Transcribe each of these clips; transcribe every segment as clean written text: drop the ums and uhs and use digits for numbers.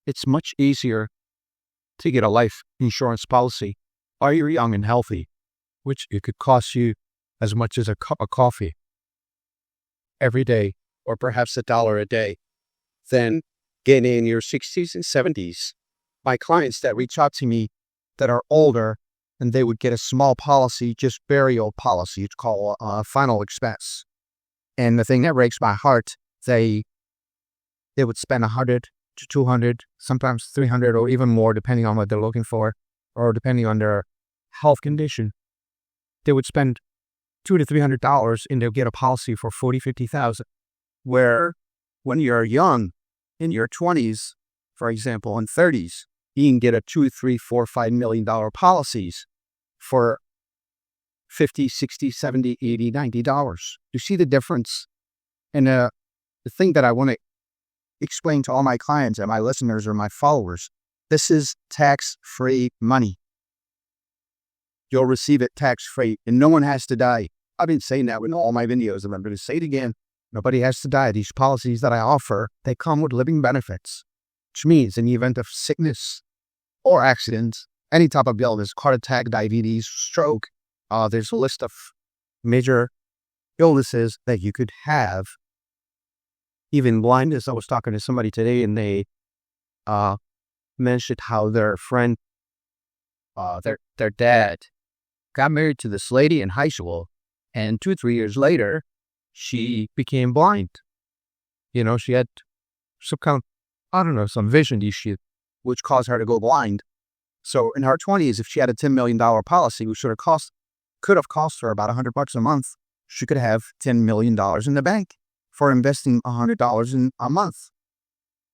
it's much easier to get a life insurance policy while you're young and healthy, which it could cost you as much as a cup of coffee every day, or perhaps $1 a day, than getting in your 60s and 70s. My clients that reach out to me that are older, and they would get a small policy, just burial policy, it's called final expense. And the thing that breaks my heart, they would spend 100 to 200, sometimes 300, or even more, depending on what they're looking for, or depending on their health condition. They would spend $200 to $300 and they'll get a policy for 40, 50,000. Where when you're young, in your 20s, for example, and 30s, you can get a $2, $3, $4, $5 million policies for $50, $60, $70, $80, $90. You see the difference? And the thing that I want to explain to all my clients and my listeners or my followers, this is tax-free money. You'll receive it tax-free, and no one has to die. I've been saying that in all my videos, and I'm going to say it again. Nobody has to die. These policies that I offer, they come with living benefits, which means in the event of sickness or accident, any type of illness, heart attack, diabetes, stroke, there's a list of major illnesses that you could have. Even blindness. I was talking to somebody today, and they mentioned how their friend, their dad, got married to this lady in high school, and 2 or 3 years later, she became blind. She had some kind of, some vision issue, which caused her to go blind. So in her 20s, if she had a $10 million policy, which could have cost her about $100 a month, she could have $10 million in the bank for investing $100 in a month.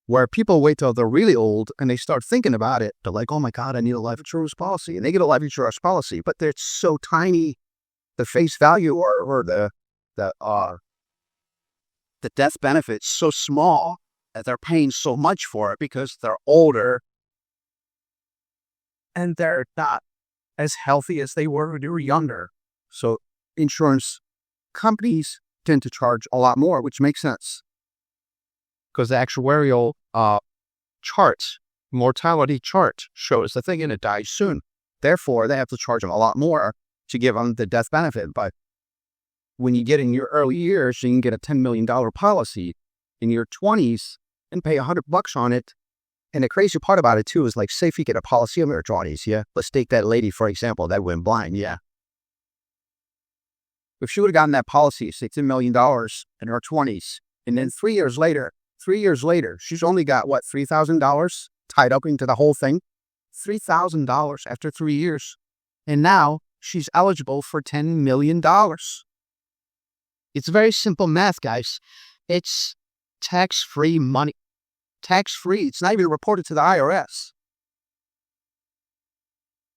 Where people wait till they're really old and they start thinking about it. They're like, oh my God, I need a life insurance policy. And they get a life insurance policy, but they're so tiny, the face value or the death benefit's so small that they're paying so much for it because they're older and they're not as healthy as they were when they were younger. So insurance companies tend to charge a lot more, which makes sense because the actuarial mortality chart shows the thing and it dies soon. Therefore, they have to charge them a lot more to give them the death benefit. But when you get in your early years, you can get a $10 million policy in your 20s and pay $100 on it. And the crazy part about it too is, like, say if you get a policy in your 20s, yeah. Let's take that lady, for example, that went blind, yeah. If she would have gotten that policy, say $10 million in her 20s, and then 3 years later, she's only got what, $3,000 tied up into the whole thing? $3,000 after 3 years. And now she's eligible for $10 million. It's very simple math, guys. It's tax-free money. Tax-free. It's not even reported to the IRS.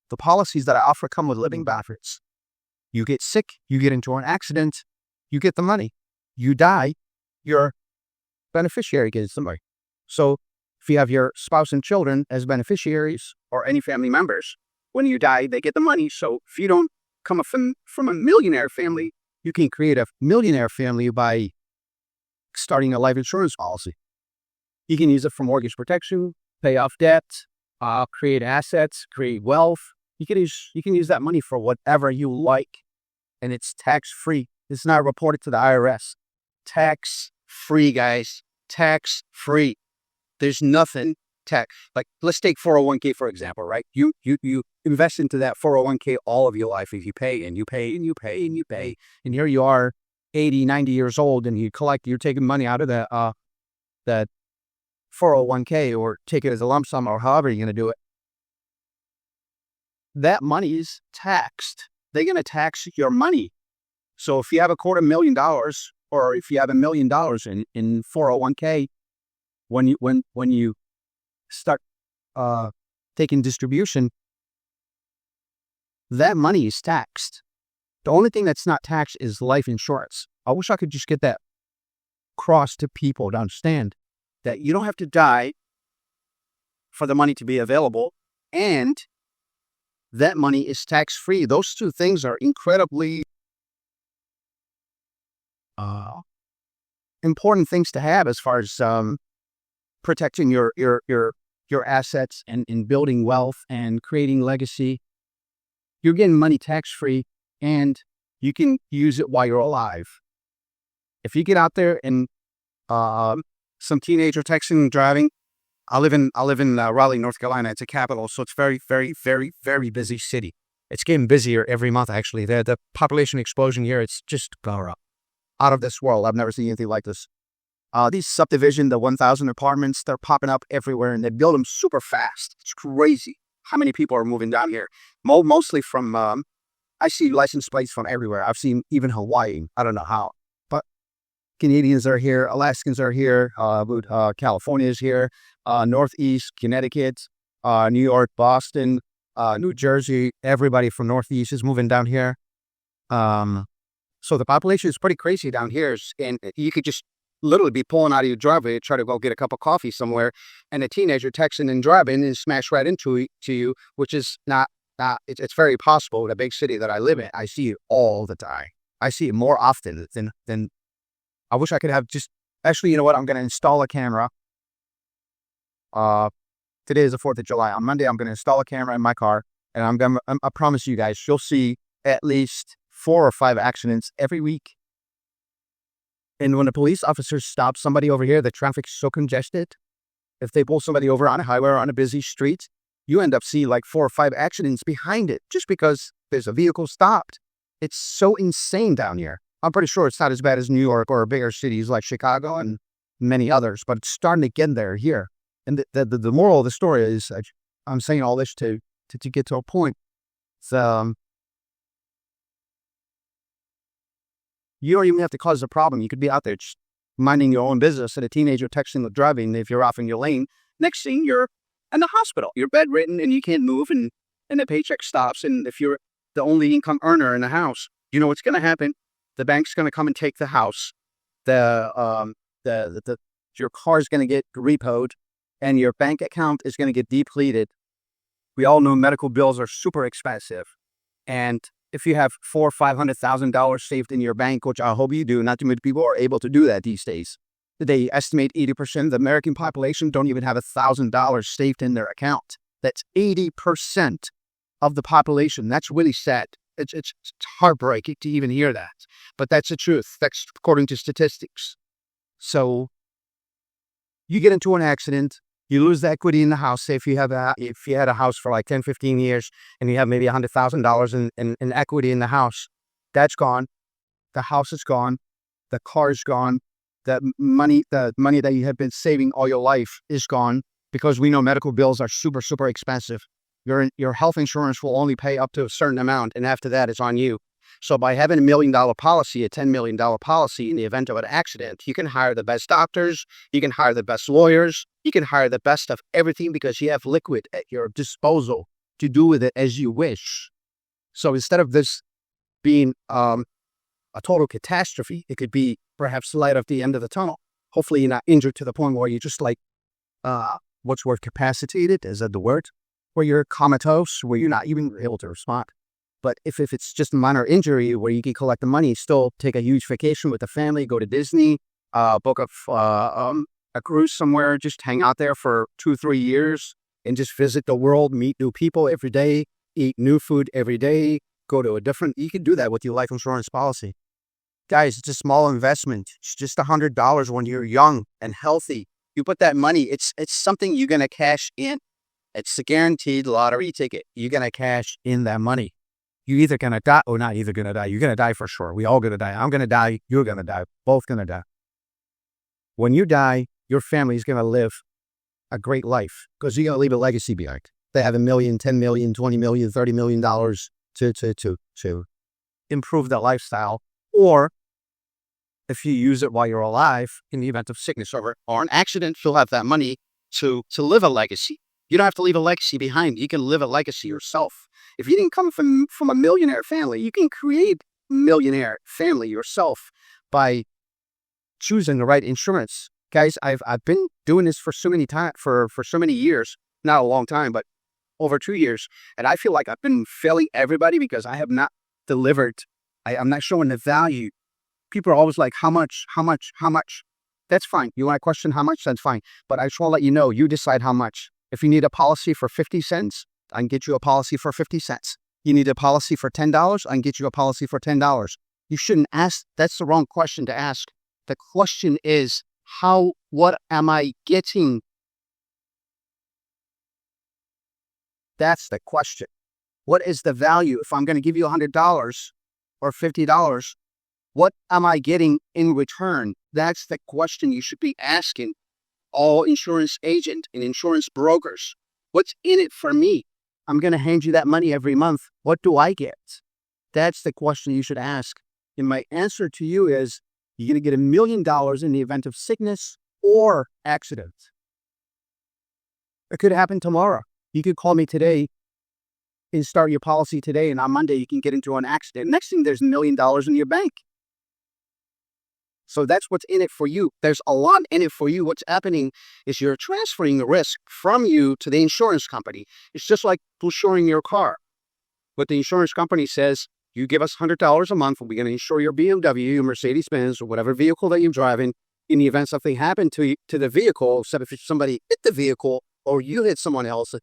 The policies that I offer come with living benefits. You get sick, you get into an accident, you get the money. You die, your beneficiary gets the money. So if you have your spouse and children as beneficiaries or any family members, when you die, they get the money. So if you don't come from a millionaire family, you can create a millionaire family by starting a life insurance policy. You can use it for mortgage protection, pay off debt, create assets, create wealth. You can use that money for whatever you like, and it's tax-free. It's not reported to the IRS. Tax-free, guys. Tax-free. There's nothing tax. Like, let's take 401k, for example, right? You invest into that 401k all of your life. If you pay and you pay and you pay and you pay, and here you are 80, 90 years old, and you're taking money out of that 401k, or take it as a lump sum, or however you're going to do it. That money is taxed. They're going to tax your money. So if you have $250,000, or if you have $1 million in 401k, when you start taking distribution, that money is taxed. The only thing that's not taxed is life insurance. I wish I could just get that across to people to understand that you don't have to die for the money to be available, and that money is tax-free. Those two things are incredibly important things to have as far as protecting your your assets and in building wealth and creating legacy. You're getting money tax-free, and you can use it while you're alive. If you get out there and some teenager texting and driving, I live in Raleigh, North Carolina. It's a capital, so it's very, very, very, very busy city. It's getting busier every month, actually. The population explosion here, it's just out of this world. I've never seen anything like this. These subdivision, the 1,000 apartments, they're popping up everywhere, and they build them super fast. It's crazy how many people are moving down here. Mostly from, I see license plates from everywhere. I've seen even Hawaii. I don't know how. But Canadians are here. Alaskans are here. California is here. Northeast, Connecticut, New York, Boston, New Jersey. Everybody from Northeast is moving down here. So the population is pretty crazy down here. And you could just literally be pulling out of your driveway, try to go get a cup of coffee somewhere, and a teenager texting and driving and smash right into you, which is not it's very possible in a big city that I live in. I see it all the time. I see it more often than I wish I could have. Just actually, you know what? I'm going to install a camera. Today is the 4th of July. On Monday, I'm going to install a camera in my car, and I promise you guys, you'll see at least 4 or 5 accidents every week. And when the police officers stop somebody over here, the traffic's so congested. If they pull somebody over on a highway or on a busy street, you end up seeing like 4 or 5 accidents behind it just because there's a vehicle stopped. It's so insane down here. I'm pretty sure it's not as bad as New York or bigger cities like Chicago and many others, but it's starting to get there here. And the moral of the story is, I'm saying all this to get to a point. You don't even have to cause a problem. You could be out there just minding your own business and a teenager texting or driving if you're off in your lane. Next thing, you're in the hospital. You're bedridden and you can't move, and the paycheck stops. And if you're the only income earner in the house, you know what's going to happen. The bank's going to come and take the house. Your car's going to get repoed, and your bank account is going to get depleted. We all know medical bills are super expensive, and if you have $400,000 or $500,000 saved in your bank, which I hope you do, not too many people are able to do that these days. They estimate 80% of the American population don't even have $1,000 saved in their account. That's 80% of the population. That's really sad. It's heartbreaking to even hear that, but that's the truth. That's according to statistics. So you get into an accident, you lose the equity in the house. Say if you had a house for like 10, 15 years and you have maybe $100,000 in equity in the house, that's gone. The house is gone. The car is gone. The money that you have been saving all your life is gone, because we know medical bills are super, super expensive. Your health insurance will only pay up to a certain amount, and after that, it's on you. So by having $1 million policy, a $10 million policy in the event of an accident, you can hire the best doctors, you can hire the best lawyers, you can hire the best of everything, because you have liquid at your disposal to do with it as you wish. So instead of this being a total catastrophe, it could be perhaps light at the end of the tunnel. Hopefully you're not injured to the point where you're just like, what's the word, capacitated? Is that the word? Where you're comatose, where you're not even able to respond. But if it's just a minor injury where you can collect the money, still take a huge vacation with the family, go to Disney, book a cruise somewhere, just hang out there for 2-3 years and just visit the world, meet new people every day, eat new food every day, you can do that with your life insurance policy. Guys, it's a small investment. It's just $100 when you're young and healthy. You put that money, it's something you're going to cash in. It's a guaranteed lottery ticket. You're going to cash in that money. You're either going to die or not either going to die. You're going to die for sure. We all going to die. I'm going to die. You're going to die. Both going to die. When you die, your family is going to live a great life, because you're going to leave a legacy behind. They have $1 million, $10 million, $20 million, $30 million to improve their lifestyle. Or if you use it while you're alive, in the event of sickness or an accident, you'll have that money to live a legacy. You don't have to leave a legacy behind. You can live a legacy yourself. If you didn't come from a millionaire family, you can create a millionaire family yourself by choosing the right insurance. Guys, I've been doing this for so many years, not a long time, but over 2 years. And I feel like I've been failing everybody because I have not delivered. I'm not showing the value. People are always like, how much? That's fine. You want to question how much? That's fine. But I just want to let you know, you decide how much. If you need a policy for 50 cents, I can get you a policy for 50 cents. You need a policy for $10, I can get you a policy for $10. You shouldn't ask. That's the wrong question to ask. The question is, what am I getting? That's the question. What is the value? If I'm going to give you $100 or $50, what am I getting in return? That's the question you should be asking all insurance agents and insurance brokers. What's in it for me? I'm going to hand you that money every month. What do I get? That's the question you should ask. And my answer to you is, you're going to get $1 million in the event of sickness or accident. It could happen tomorrow. You could call me today and start your policy today, and on Monday you can get into an accident. Next thing, there's $1 million in your bank. So that's what's in it for you. There's a lot in it for you. What's happening is you're transferring the risk from you to the insurance company. It's just like insuring your car. But the insurance company says, you give us $100 a month, and we're going to insure your BMW, your Mercedes-Benz, or whatever vehicle that you're driving. In the event something happened to the vehicle, except if somebody hit the vehicle, or you hit someone else,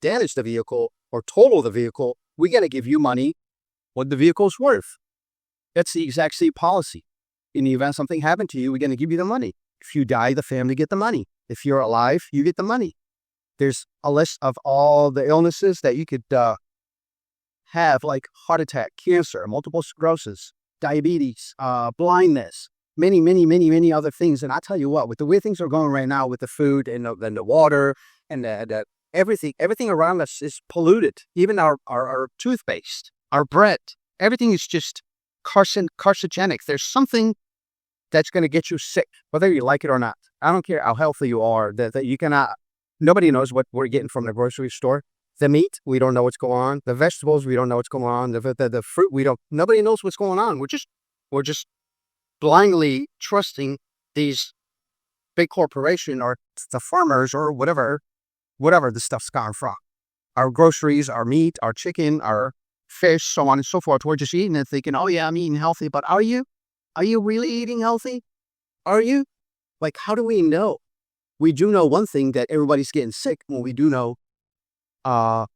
damage the vehicle, or total the vehicle, we're going to give you money what the vehicle's worth. That's the exact same policy. In the event something happened to you, we're going to give you the money. If you die, the family get the money. If you're alive, you get the money. There's a list of all the illnesses that you could have, like heart attack, cancer, multiple sclerosis, diabetes, blindness, many other things. And I tell you what, with the way things are going right now with the food and the water and the everything around us is polluted. Even our toothpaste, our bread, everything is just carcinogenic. There's something that's going to get you sick, whether you like it or not. I don't care how healthy you are, that you cannot. Nobody knows what we're getting from the grocery store. The meat, we don't know what's going on. The vegetables, we don't know what's going on. The fruit, nobody knows what's going on. We're just blindly trusting these big corporations or the farmers or whatever the stuff's gone from. Our groceries, our meat, our chicken, our fish, so on and so forth. We're just eating and thinking, oh yeah, I'm eating healthy. But are you? Are you really eating healthy? Are you? Like, how do we know? We do know one thing, that everybody's getting sick. Well, we do know the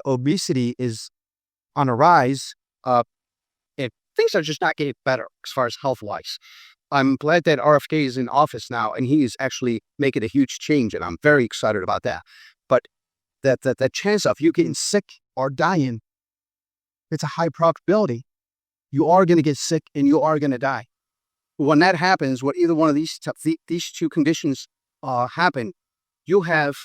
obesity is on a rise. And things are just not getting better as far as health-wise. I'm glad that RFK is in office now, and he is actually making a huge change, and I'm very excited about that. But the chance of you getting sick or dying, it's a high probability. You are going to get sick and you are going to die. When that happens, when either one of these two conditions happen, you have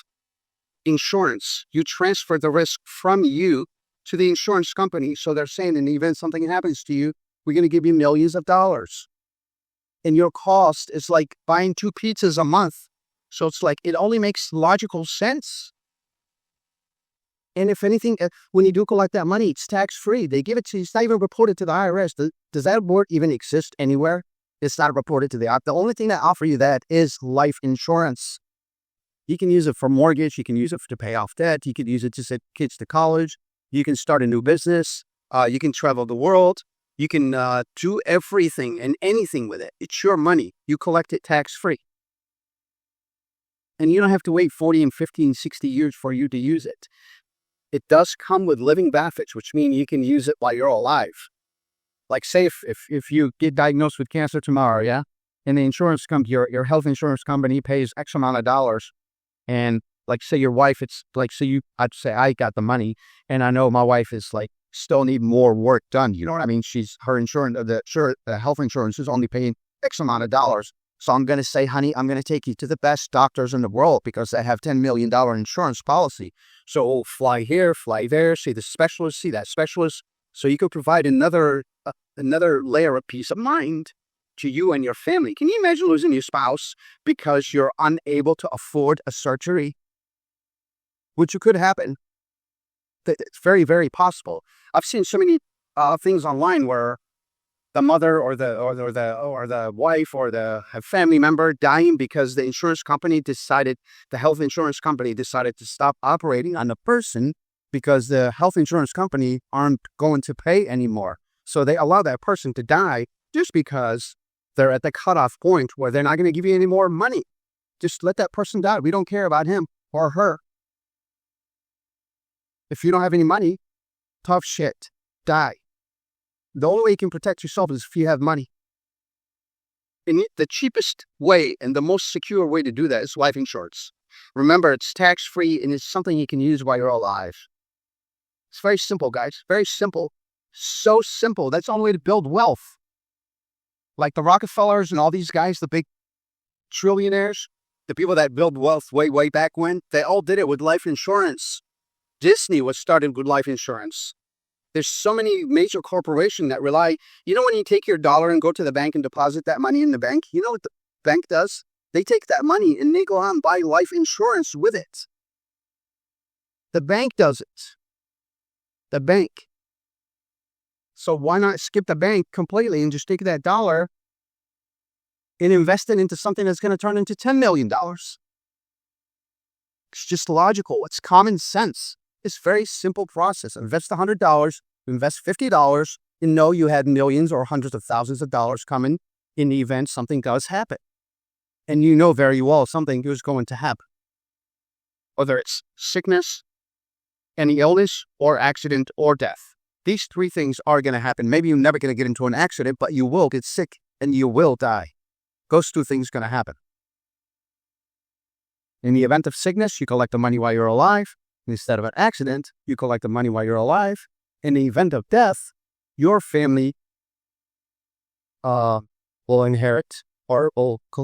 insurance. You transfer the risk from you to the insurance company. So they're saying, in the event something happens to you, we're going to give you millions of dollars. And your cost is like buying 2 pizzas a month. So it's like, it only makes logical sense. And if anything, when you do collect that money, it's tax-free. They give it to you. It's not even reported to the IRS. Does that board even exist anywhere? It's not reported to the IRS. The only thing that offer you that is life insurance. You can use it for mortgage. You can use it to pay off debt. You can use it to send kids to college. You can start a new business. You can travel the world. You can do everything and anything with it. It's your money. You collect it tax-free. And you don't have to wait 40 and 50 and 60 years for you to use it. It does come with living benefits, which means you can use it while you're alive. Like, say if you get diagnosed with cancer tomorrow, yeah, and the insurance company, your health insurance company pays X amount of dollars, and like, say your wife, it's like, I'd say I got the money, and I know my wife is like still need more work done. You know what I mean? Her insurance, the health insurance is only paying X amount of dollars. So I'm going to say, honey, I'm going to take you to the best doctors in the world because they have $10 million insurance policy. So fly here, fly there, see the specialist, see that specialist. So you could provide another layer of peace of mind to you and your family. Can you imagine losing your spouse because you're unable to afford a surgery? Which could happen. It's very, very possible. I've seen so many things online where the mother or the wife or the family member dying because the health insurance company decided to stop operating on the person because the health insurance company aren't going to pay anymore. So they allow that person to die just because they're at the cutoff point where they're not going to give you any more money. Just let that person die. We don't care about him. or her. If you don't have any money, tough shit. Die. The only way you can protect yourself is if you have money. And the cheapest way and the most secure way to do that is life insurance. Remember, it's tax-free and it's something you can use while you're alive. It's very simple, guys. Very simple. So simple. That's the only way to build wealth. Like the Rockefellers and all these guys, the big trillionaires, the people that build wealth way, way back when, they all did it with life insurance. Disney was started with life insurance. There's so many major corporations that rely, when you take your dollar and go to the bank and deposit that money in the bank, you know what the bank does? They take that money and they go out and buy life insurance with it. The bank does it. The bank. So why not skip the bank completely and just take that dollar and invest it into something that's going to turn into $10 million? It's just logical. It's common sense. It's a very simple process. Invest $100, invest $50, and know you had millions or hundreds of thousands of dollars coming in the event something does happen. And you know very well something is going to happen. Whether it's sickness, any illness, or accident, or death. These three things are going to happen. Maybe you're never going to get into an accident, but you will get sick and you will die. Those two things are going to happen. In the event of sickness, you collect the money while you're alive. Instead of an accident, you collect the money while you're alive. In the event of death, your family will inherit, or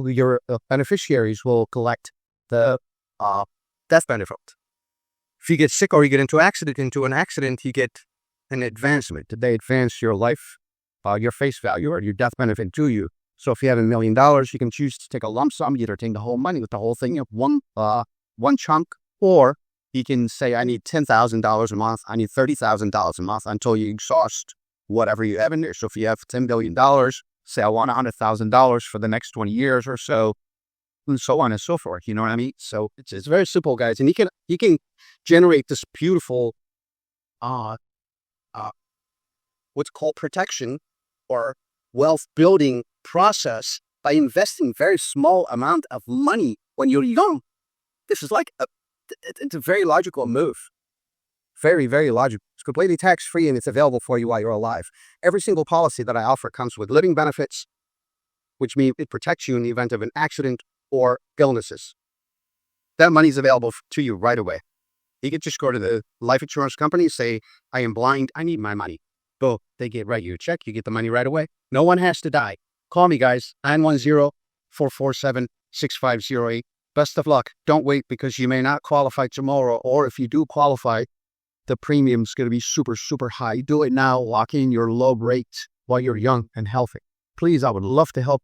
your beneficiaries will collect the death benefit. If you get sick or you get into an accident, you get an advancement. They advance your life, your face value, or your death benefit to you. So if you have $1 million, you can choose to take a lump sum, either take the whole money with the whole thing, one chunk, or you can say, I need $10,000 a month, I need $30,000 a month until you exhaust whatever you have in there. So if you have $10 billion, say I want $100,000 for the next 20 years or so, and so on and so forth. You know what I mean? So it's very simple, guys. And you can generate this beautiful what's called protection or wealth building process by investing very small amount of money when you're young. This is like it's a very logical move. Very, very logical. It's completely tax-free and it's available for you while you're alive. Every single policy that I offer comes with living benefits, which means it protects you in the event of an accident or illnesses. That money is available to you right away. You can just go to the life insurance company, say, I am blind, I need my money. Boom, they write you a check, you get the money right away. No one has to die. Call me, guys, 910-447-6508. Best of luck. Don't wait, because you may not qualify tomorrow, or if you do qualify, the premium's going to be super, super high. Do it now. Lock in your low rate while you're young and healthy. Please, I would love to help